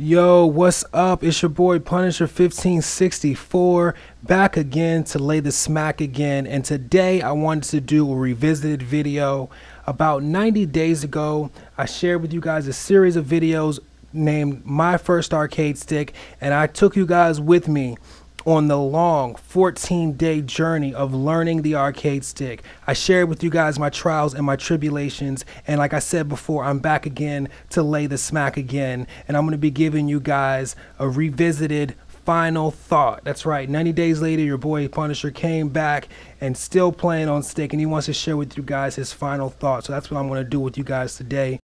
Yo, what's up? It's your boy Punisher 1564 back again to lay the smack again. And today I wanted to do a revisited video. About 90 days ago, I shared with you guys a series of videos named My First Arcade Stick, and I took you guys with me on the long 14-day journey of learning the arcade stick. I shared with you guys my trials and my tribulations, and like I said before, I'm back again to lay the smack again, and I'm going to be giving you guys a revisited final thought. That's right, 90 days later, your boy Punisher came back and still playing on stick, and he wants to share with you guys his final thought. So that's what I'm going to do with you guys today.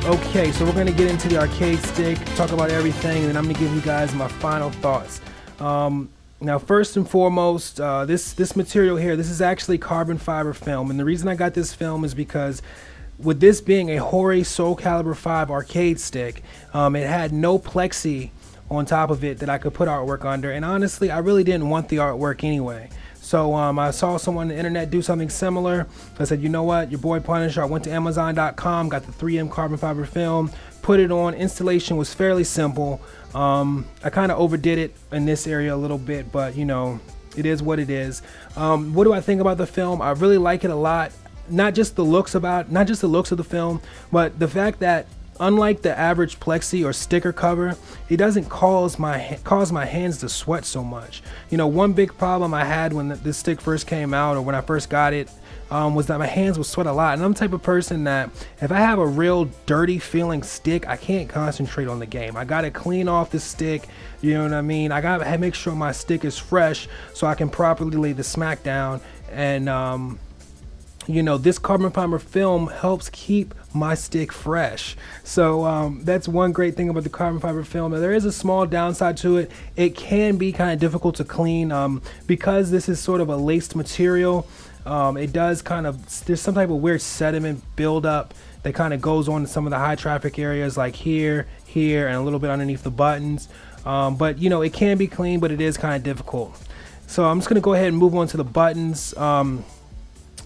Okay, so we're going to get into the arcade stick, talk about everything, and then I'm going to give you guys my final thoughts. Now, first and foremost, this material here, this is actually carbon fiber film, and the reason I got this film is because with this being a Hori Soul Calibur 5 arcade stick, it had no plexi on top of it that I could put artwork under, and honestly, I really didn't want the artwork anyway. So I saw someone on the internet do something similar. So I said, you know what, your boy Punisher, I went to Amazon.com, got the 3M carbon fiber film, put it on. Installation was fairly simple. I kind of overdid it in this area a little bit, but you know, it is what it is. What do I think about the film? I really like it a lot. Not just the looks of the film, but the fact that unlike the average plexi or sticker cover, it doesn't cause my hands to sweat so much. You know, one big problem I had when this stick first came out, or when I first got it, was that my hands would sweat a lot. And I'm the type of person that if I have a real dirty feeling stick, I can't concentrate on the game. I gotta clean off the stick, you know what I mean? I gotta make sure my stick is fresh so I can properly lay the smack down. And you know, this carbon fiber film helps keep my stick fresh. So that's one great thing about the carbon fiber film. Now, there is a small downside to it. It can be kind of difficult to clean because this is sort of a laced material. It does kind of, there's some type of weird sediment buildup that kind of goes on in some of the high traffic areas, like here, and a little bit underneath the buttons. But you know, it can be clean, but it is kind of difficult. So I'm just gonna go ahead and move on to the buttons.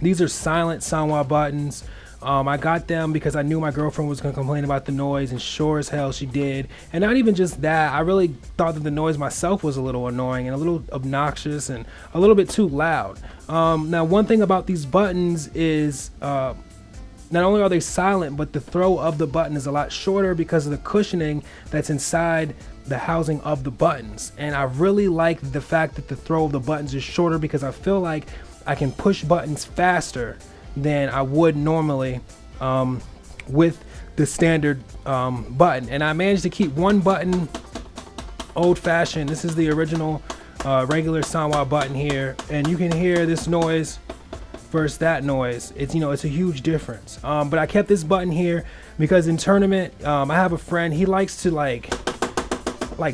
These are silent Sanwa buttons. I got them because I knew my girlfriend was going to complain about the noise, and sure as hell she did. And not even just that, I really thought that the noise myself was a little annoying and a little obnoxious and a little bit too loud. Now, one thing about these buttons is not only are they silent, but the throw of the button is a lot shorter because of the cushioning that's inside the housing of the buttons. And I really like the fact that the throw of the buttons is shorter because I feel like I can push buttons faster than I would normally with the standard button. And I managed to keep one button old-fashioned. This is the original regular Sanwa button here, and you can hear this noise versus that noise. It's, you know, it's a huge difference. But I kept this button here because in tournament, I have a friend, he likes to like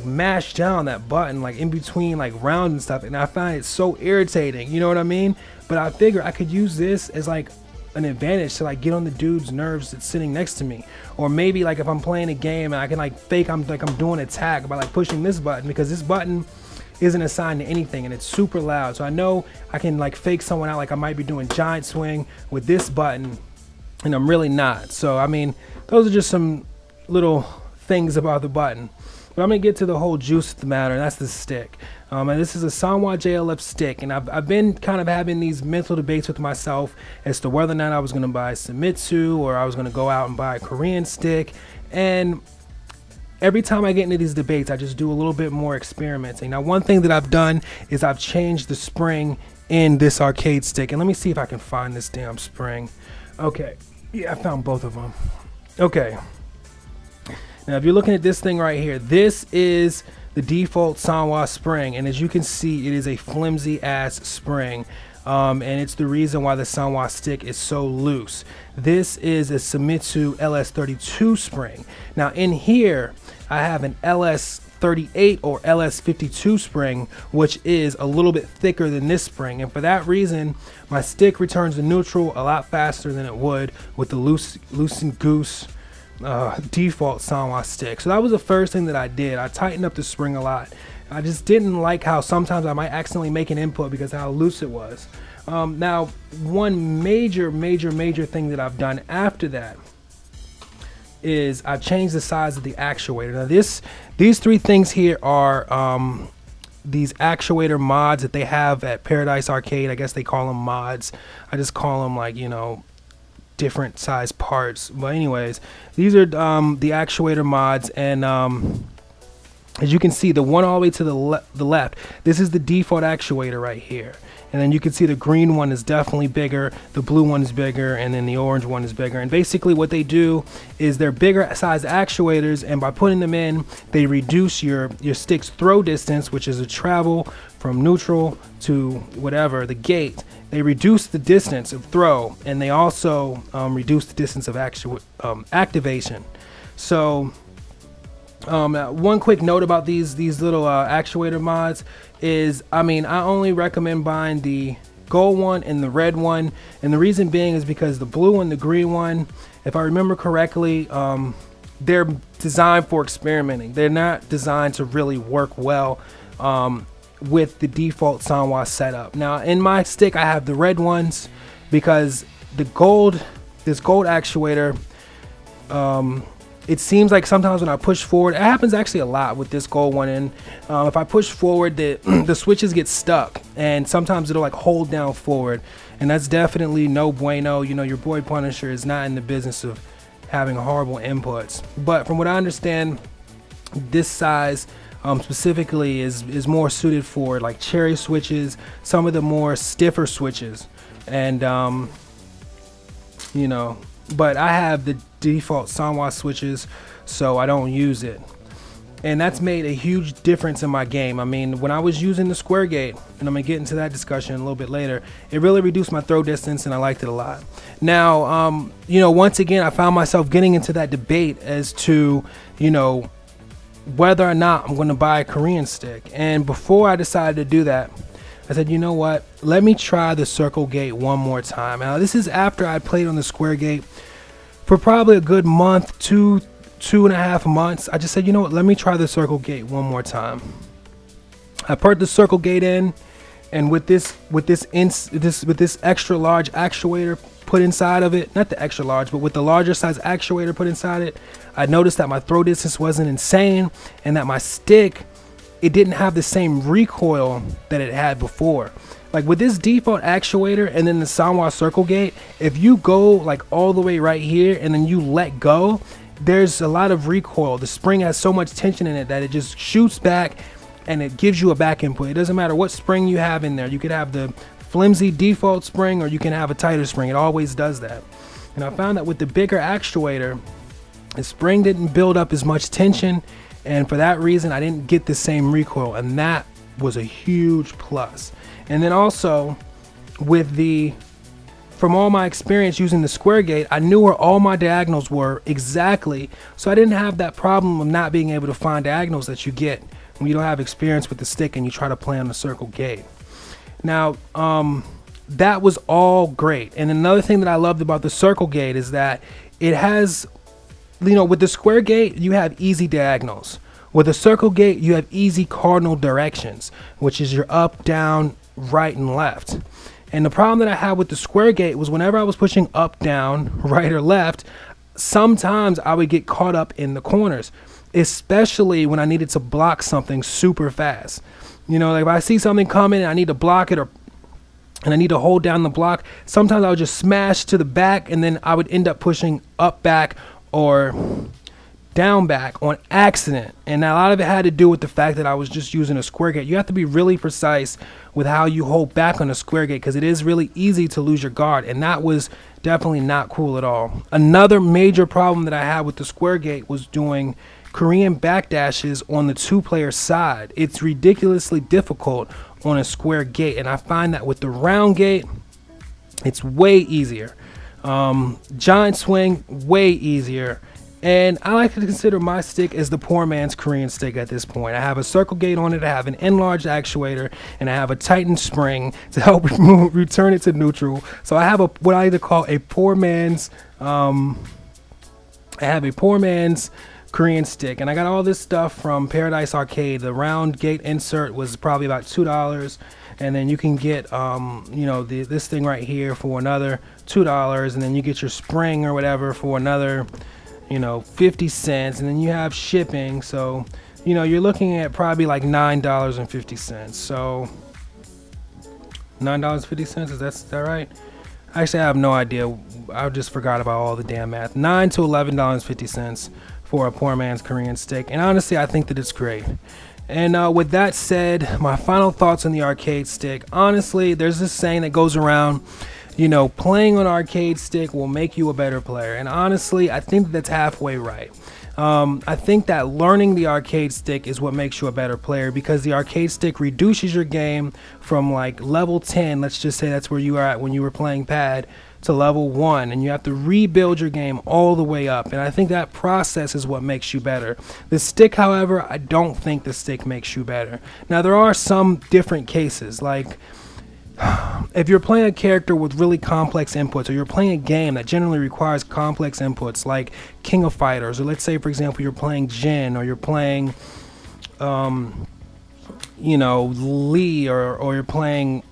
mash down that button like in between like rounds and stuff, and I find it so irritating, you know what I mean? But I figure I could use this as like an advantage to like get on the dude's nerves that's sitting next to me. Or maybe like if I'm playing a game and I can like fake I'm doing attack by like pushing this button, because this button isn't assigned to anything and it's super loud. So I know I can like fake someone out like I might be doing giant swing with this button, and I'm really not. So I mean, those are just some little things about the button. But I'm going to get to the whole juice of the matter, and that's the stick. And this is a Sanwa JLF stick, and I've been kind of having these mental debates with myself as to whether or not I was going to buy Samitsu or I was going to go out and buy a Korean stick. And every time I get into these debates, I just do a little bit more experimenting. Now, one thing that I've done is I've changed the spring in this arcade stick. And let me see if I can find this damn spring. Okay. Yeah, I found both of them. Okay. Now, if you're looking at this thing right here, this is the default Sanwa spring, and as you can see, it is a flimsy ass spring, and it's the reason why the Sanwa stick is so loose. This is a Samitsu LS32 spring. Now in here, I have an LS 38 or LS52 spring, which is a little bit thicker than this spring, and for that reason my stick returns to neutral a lot faster than it would with the loose and goose default Sanwa stick. So that was the first thing that I did. I tightened up the spring a lot. I just didn't like how sometimes I might accidentally make an input because of how loose it was. Now, one major thing that I've done after that is I've changed the size of the actuator. Now these three things here are these actuator mods that they have at Paradise Arcade. I guess they call them mods. I just call them, like, you know, different size parts. But anyways, these are the actuator mods, and as you can see, the one all the way to the left, this is the default actuator right here. And then you can see the green one is definitely bigger, the blue one is bigger, and then the orange one is bigger. And basically what they do is they're bigger size actuators, and by putting them in, they reduce your stick's throw distance, which is a travel from neutral to whatever, the gate. They reduce the distance of throw, and they also reduce the distance of activation. So one quick note about these little actuator mods is, I mean, I only recommend buying the gold one and the red one, and the reason being is because the blue and the green one, if I remember correctly, they're designed for experimenting. They're not designed to really work well with the default Sanwa setup. Now in my stick I have the red ones because this gold actuator, it seems like sometimes when I push forward, it happens actually a lot with this gold one, and if I push forward, the switches get stuck, and sometimes it'll like hold down forward, and that's definitely no bueno. You know, your boy Punisher is not in the business of having horrible inputs. But from what I understand, this size specifically is more suited for like cherry switches, some of the more stiffer switches, and you know, but I have the default Sanwa switches, so I don't use it, and that's made a huge difference in my game. I mean, when I was using the square gate, and I'm gonna get into that discussion a little bit later, it really reduced my throw distance, and I liked it a lot. Now, you know, once again, I found myself getting into that debate as to, you know, whether or not I'm going to buy a Korean stick. And before I decided to do that, I said, you know what, let me try the circle gate one more time. Now this is after I played on the square gate for probably a good month, two and a half months. I just said, you know what, let me try the circle gate one more time. I put the circle gate in, and with this extra large actuator put inside of it, not the extra large, but with the larger size actuator put inside it, I noticed that my throw distance wasn't insane, and that my stick, it didn't have the same recoil that it had before. Like with this default actuator and then the Sanwa circle gate, if you go like all the way right here and then you let go, there's a lot of recoil. The spring has so much tension in it that it just shoots back and it gives you a back input. It doesn't matter what spring you have in there. You could have the flimsy default spring, or you can have a tighter spring. It always does that. And I found that with the bigger actuator, the spring didn't build up as much tension, and for that reason I didn't get the same recoil, and that was a huge plus. And then also from all my experience using the square gate, I knew where all my diagonals were exactly, so I didn't have that problem of not being able to find diagonals that you get when you don't have experience with the stick and you try to play on the circle gate. Now that was all great. And another thing that I loved about the circle gate is that it has, you know, with the square gate you have easy diagonals. With the circle gate you have easy cardinal directions, which is your up, down, right, and left. And the problem that I had with the square gate was whenever I was pushing up, down, right, or left, sometimes I would get caught up in the corners, especially when I needed to block something super fast. You know, like if I see something coming and I need to block it, and I need to hold down the block, sometimes I would just smash to the back, and then I would end up pushing up back or down back on accident. And a lot of it had to do with the fact that I was just using a square gate. You have to be really precise with how you hold back on a square gate, because it is really easy to lose your guard, and that was definitely not cool at all. Another major problem that I had with the square gate was doing Korean backdashes on the two-player side. It's ridiculously difficult on a square gate, and I find that with the round gate it's way easier. Giant swing, way easier. And I like to consider my stick as the poor man's Korean stick at this point. I have a circle gate on it, I have an enlarged actuator, and I have a tightened spring to help return it to neutral. So I have what I like to call a poor man's, I have a poor man's Korean stick. And I got all this stuff from Paradise Arcade. The round gate insert was probably about $2. And then you can get, you know, this thing right here for another $2. And then you get your spring or whatever for another, you know, 50 cents, and then you have shipping, so you know you're looking at probably like $9.50. So $9.50, is that right? Actually, I have no idea. I just forgot about all the damn math. $9 to $11.50 for a poor man's Korean stick, and honestly I think that it's great. And with that said, my final thoughts on the arcade stick. Honestly, there's this saying that goes around, you know, playing on arcade stick will make you a better player. And honestly, I think that's halfway right. I think that learning the arcade stick is what makes you a better player, because the arcade stick reduces your game from like level 10, let's just say that's where you are at when you were playing pad, to level 1, and you have to rebuild your game all the way up. And I think that process is what makes you better. The stick, however, I don't think the stick makes you better. Now, there are some different cases, like if you're playing a character with really complex inputs, or you're playing a game that generally requires complex inputs like King of Fighters, or let's say for example you're playing Jin, or you're playing you know, Lee, or you're playing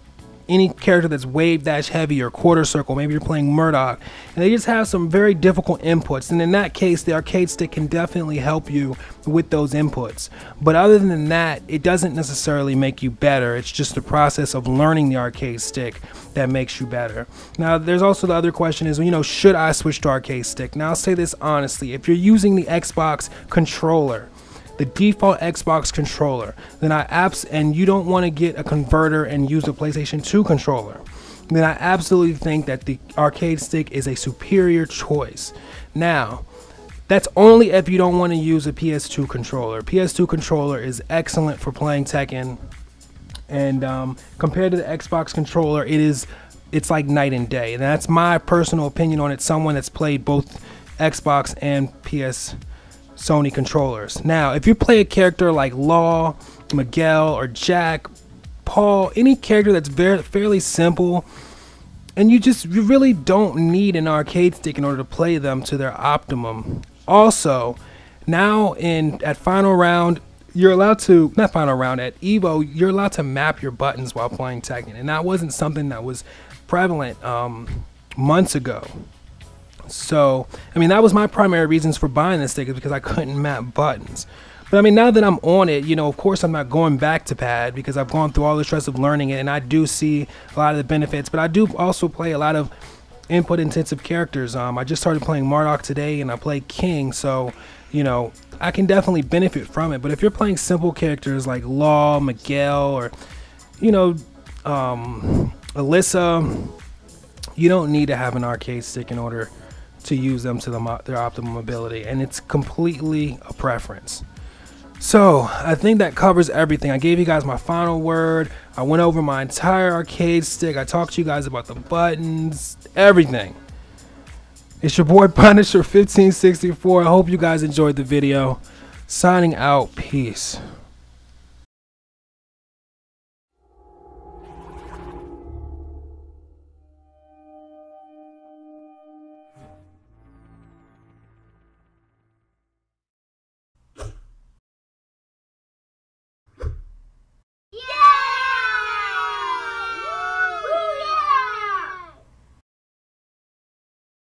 any character that's wave dash heavy or quarter circle, maybe you're playing Murdoch, and they just have some very difficult inputs, and in that case the arcade stick can definitely help you with those inputs. But other than that, it doesn't necessarily make you better. It's just the process of learning the arcade stick that makes you better. Now there's also the other question is, you know, should I switch to arcade stick? Now I'll say this honestly, if you're using the Xbox controller, the default Xbox controller, then and you don't want to get a converter and use a PlayStation 2 controller, then I absolutely think that the arcade stick is a superior choice. Now, that's only if you don't want to use a PS2 controller. PS2 controller is excellent for playing Tekken, and compared to the Xbox controller, it's like night and day. And that's my personal opinion on it, someone that's played both Xbox and Sony controllers. Now, if you play a character like Law, Miguel, or Jack, Paul, any character that's fairly simple, and you really don't need an arcade stick in order to play them to their optimum. Also, now at Final Round, you're allowed to, not Final Round, at Evo, you're allowed to map your buttons while playing Tekken, and that wasn't something that was prevalent months ago. So, I mean, that was my primary reasons for buying this stick, is because I couldn't map buttons. But I mean, now that I'm on it, you know, of course I'm not going back to pad, because I've gone through all the stress of learning it, and I do see a lot of the benefits. But I do also play a lot of input intensive characters. I just started playing Murdoch today, and I play King, so you know, I can definitely benefit from it. But if you're playing simple characters like Law, Miguel, or you know, Alyssa, you don't need to have an arcade stick in order to use them to their optimum ability, and it's completely a preference. So I think that covers everything. I gave you guys my final word. I went over my entire arcade stick. I talked to you guys about the buttons, everything. It's your boy Punisher 1564. I hope you guys enjoyed the video. Signing out. Peace.